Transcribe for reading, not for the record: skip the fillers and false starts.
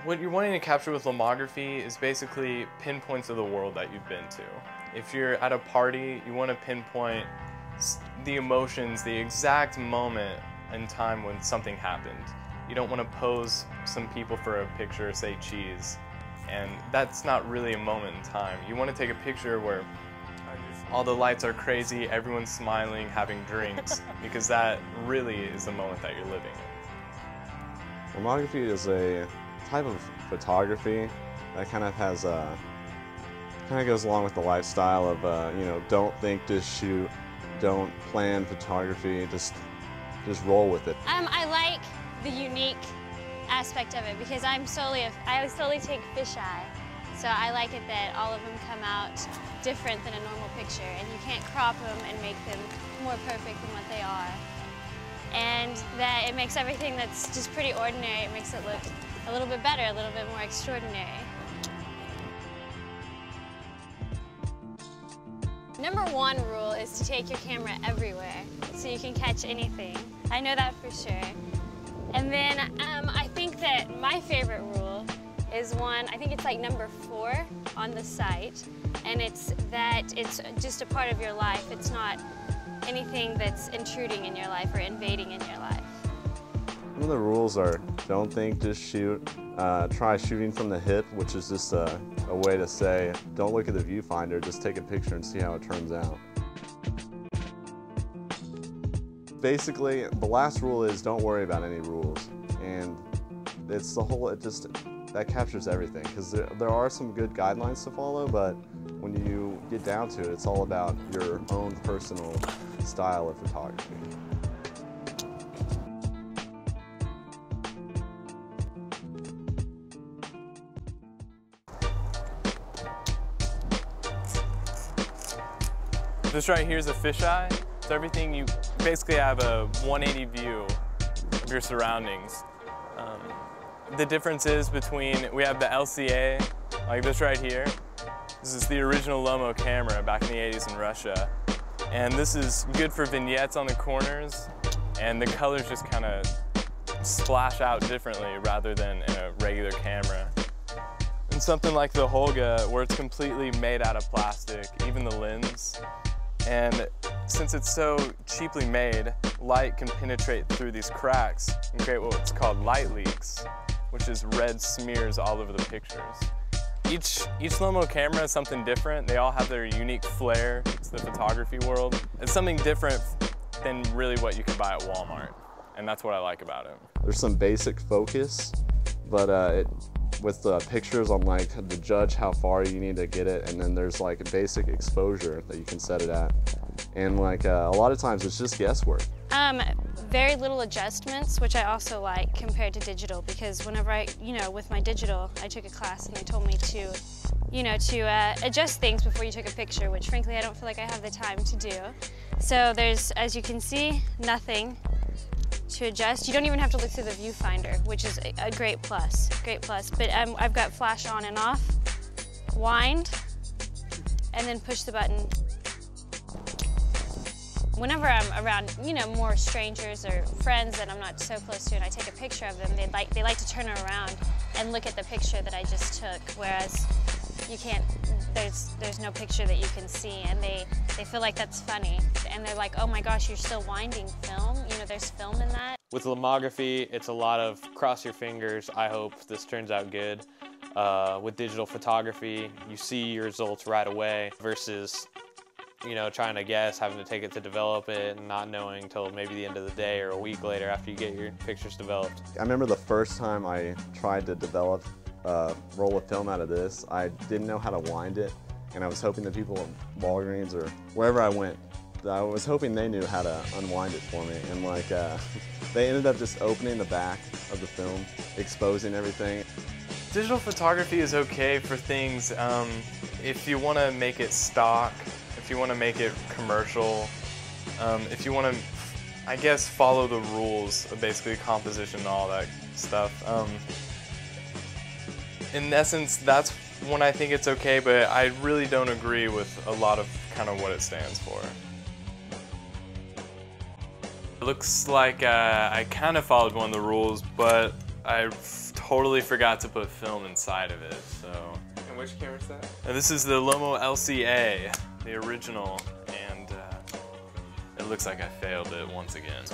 What you're wanting to capture with lomography is basically pinpoints of the world that you've been to. If you're at a party, you want to pinpoint the emotions, the exact moment in time when something happened. You don't want to pose some people for a picture, say cheese, and that's not really a moment in time. You want to take a picture where all the lights are crazy, everyone's smiling, having drinks, because that really is the moment that you're living in. Lomography is a type of photography that kind of goes along with the lifestyle of you know, don't think, just shoot, don't plan photography, just roll with it. I like the unique aspect of it because I solely take fisheye, so I like it that all of them come out different than a normal picture, and you can't crop them and make them more perfect than what they are. And that it makes everything that's just pretty ordinary, it makes it look a little bit better, a little bit more extraordinary. Number one rule is to take your camera everywhere so you can catch anything. I know that for sure. And then I think that my favorite rule is one, I think it's like number 4 on the site, and it's that it's just a part of your life. It's not anything that's intruding in your life or invading in your life. Some of the rules are don't think, just shoot. Try shooting from the hip, which is just a way to say don't look at the viewfinder, just take a picture and see how it turns out. Basically, the last rule is don't worry about any rules, and it's the whole, that captures everything, because there are some good guidelines to follow, but when you get down to it, it's all about your own personal style of photography. This right here is a fisheye. So everything, you basically have a 180 view of your surroundings. The difference is between, we have the LCA, like this right here. This is the original Lomo camera back in the 80s in Russia. And this is good for vignettes on the corners, and the colors just kind of splash out differently rather than in a regular camera. And something like the Holga, where it's completely made out of plastic, even the lens. And since it's so cheaply made, light can penetrate through these cracks and create what's called light leaks, which is red smears all over the pictures. Each Lomo camera is something different. They all have their unique flair. It's the photography world. It's something different than really what you can buy at Walmart, and that's what I like about it. There's some basic focus, but with the pictures on like to judge how far you need to get it, and then there's like a basic exposure that you can set it at. And like a lot of times it's just guesswork. Very little adjustments, which I also like compared to digital, because whenever with my digital, I took a class and they told me to, adjust things before you took a picture, which frankly I don't feel like I have the time to do. So there's, as you can see, nothing to adjust. You don't even have to look through the viewfinder, which is a great plus, But I've got flash on and off, wind, and then push the button. Whenever I'm around, more strangers or friends that I'm not so close to and I take a picture of them, they like to turn around and look at the picture that I just took, whereas you can't, there's no picture that you can see, and they feel like that's funny. And they're like, oh my gosh, you're still winding film? There's film in that. With lomography, it's a lot of cross your fingers, I hope this turns out good. With digital photography, you see your results right away versus trying to guess, having to take it to develop it, and not knowing until maybe the end of the day or a week later after you get your pictures developed. I remember the first time I tried to develop a roll of film out of this, I didn't know how to wind it, and I was hoping that people at Walgreens or wherever I went, I was hoping they knew how to unwind it for me, and like they ended up just opening the back of the film, exposing everything. Digital photography is okay for things if you want to make it stock, if you want to make it commercial, if you want to, I guess, follow the rules of basically composition and all that stuff. In essence, that's when I think it's okay, but I really don't agree with a lot of kind of what it stands for. It looks like I kind of followed one of the rules, but I totally forgot to put film inside of it, so. And which camera is that? And this is the Lomo LCA, the original, and it looks like I failed it once again.